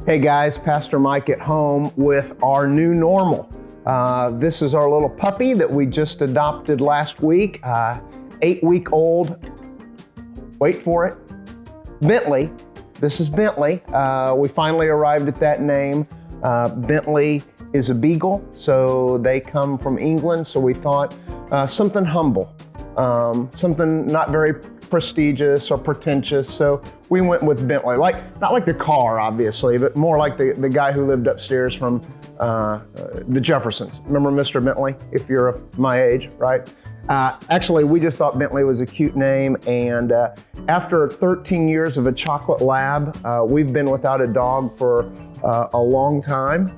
Hey guys, Pastor Mike at home with our new normal. This is our little puppy that we just adopted last week, 8-week-old, wait for it, Bentley. This is Bentley. We finally arrived at that name. Bentley is a beagle, so they come from England, so we thought something humble, something not very prestigious or pretentious, so we went with Bentley. Not like the car, obviously, but more like the guy who lived upstairs from the Jeffersons. Remember Mr. Bentley, if you're of my age, right? Actually, we just thought Bentley was a cute name, and after 13 years of a chocolate lab, we've been without a dog for a long time,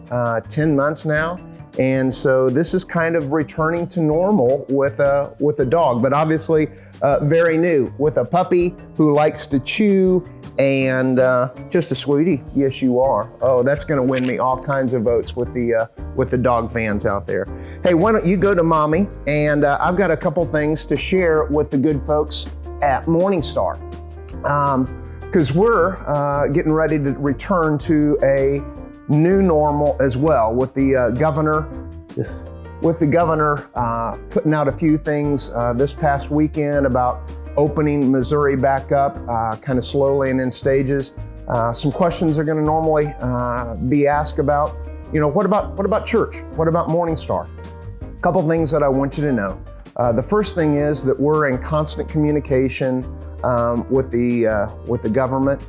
10 months now. And so this is kind of returning to normal with a dog, but obviously very new, with a puppy who likes to chew and just a sweetie. Yes, you are. Oh, that's going to win me all kinds of votes with the dog fans out there. Hey, why don't you go to mommy? And I've got a couple things to share with the good folks at Morningstar, because we're getting ready to return to a new normal as well, with the governor putting out a few things this past weekend about opening Missouri back up, kind of slowly and in stages. Some questions are going to normally be asked about, what about church? What about Morningstar? A couple things that I want you to know. The first thing is that we're in constant communication with the government,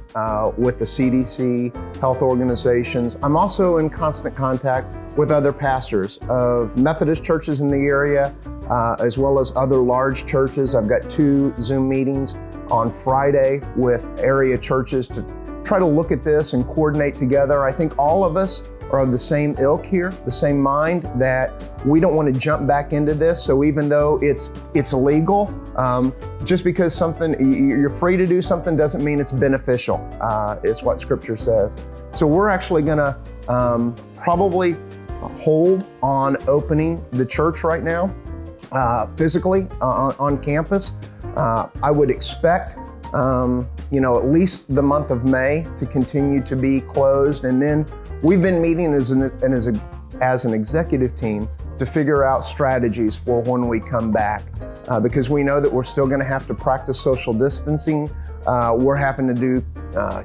with the CDC, health organizations. I'm also in constant contact with other pastors of Methodist churches in the area, as well as other large churches. I've got 2 Zoom meetings on Friday with area churches to try to look at this and coordinate together. I think all of us are of the same ilk here, the same mind, that we don't want to jump back into this. So even though it's illegal, just because you're free to do something doesn't mean it's beneficial, is what Scripture says. So we're actually gonna probably hold on opening the church right now, physically on campus. I would expect at least the month of May to continue to be closed, and then we've been meeting as an executive team to figure out strategies for when we come back, because we know that we're still going to have to practice social distancing. We're having to do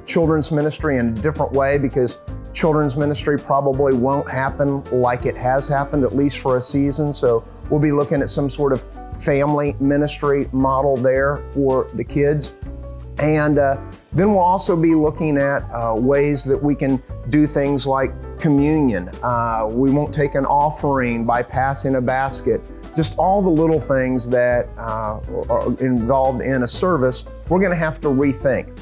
children's ministry in a different way, because children's ministry probably won't happen like it has happened, at least for a season. So we'll be looking at some sort of family ministry model there for the kids. And then we'll also be looking at ways that we can do things like communion. We won't take an offering by passing a basket. Just all the little things that are involved in a service, we're going to have to rethink.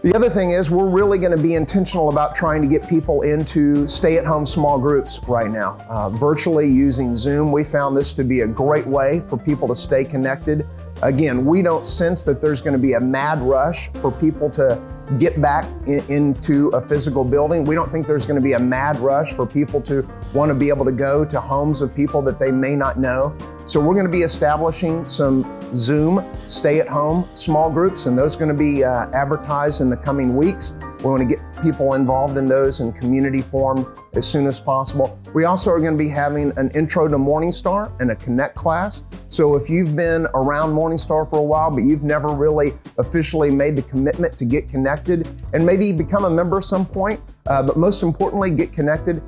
The other thing is, we're really going to be intentional about trying to get people into stay-at-home small groups right now. Virtually using Zoom, we found this to be a great way for people to stay connected. Again, we don't sense that there's going to be a mad rush for people to get back into a physical building. We don't think there's going to be a mad rush for people to want to be able to go to homes of people that they may not know. So we're going to be establishing some Zoom stay-at-home small groups, and those are going to be advertised in the coming weeks. We want to get people involved in those and community formed as soon as possible. We also are going to be having an Intro to Morningstar and a Connect class. So if you've been around Morningstar for a while, but you've never really officially made the commitment to get connected and maybe become a member at some point, but most importantly, get connected,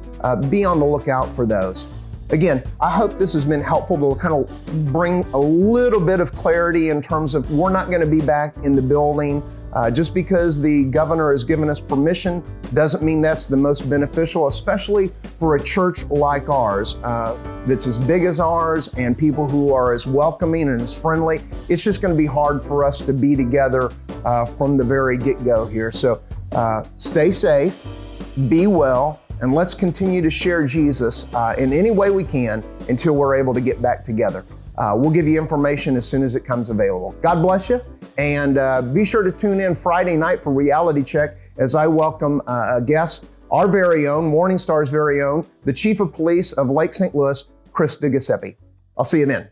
be on the lookout for those. Again, I hope this has been helpful to kind of bring a little bit of clarity in terms of we're not going to be back in the building. Just because the governor has given us permission doesn't mean that's the most beneficial, especially for a church like ours that's as big as ours and people who are as welcoming and as friendly. It's just going to be hard for us to be together from the very get-go here. So stay safe, be well, and let's continue to share Jesus in any way we can until we're able to get back together. We'll give you information as soon as it comes available. God bless you, and be sure to tune in Friday night for Reality Check as I welcome a guest, our very own, Morningstar's very own, the Chief of Police of Lake St. Louis, Chris DeGiuseppe. I'll see you then.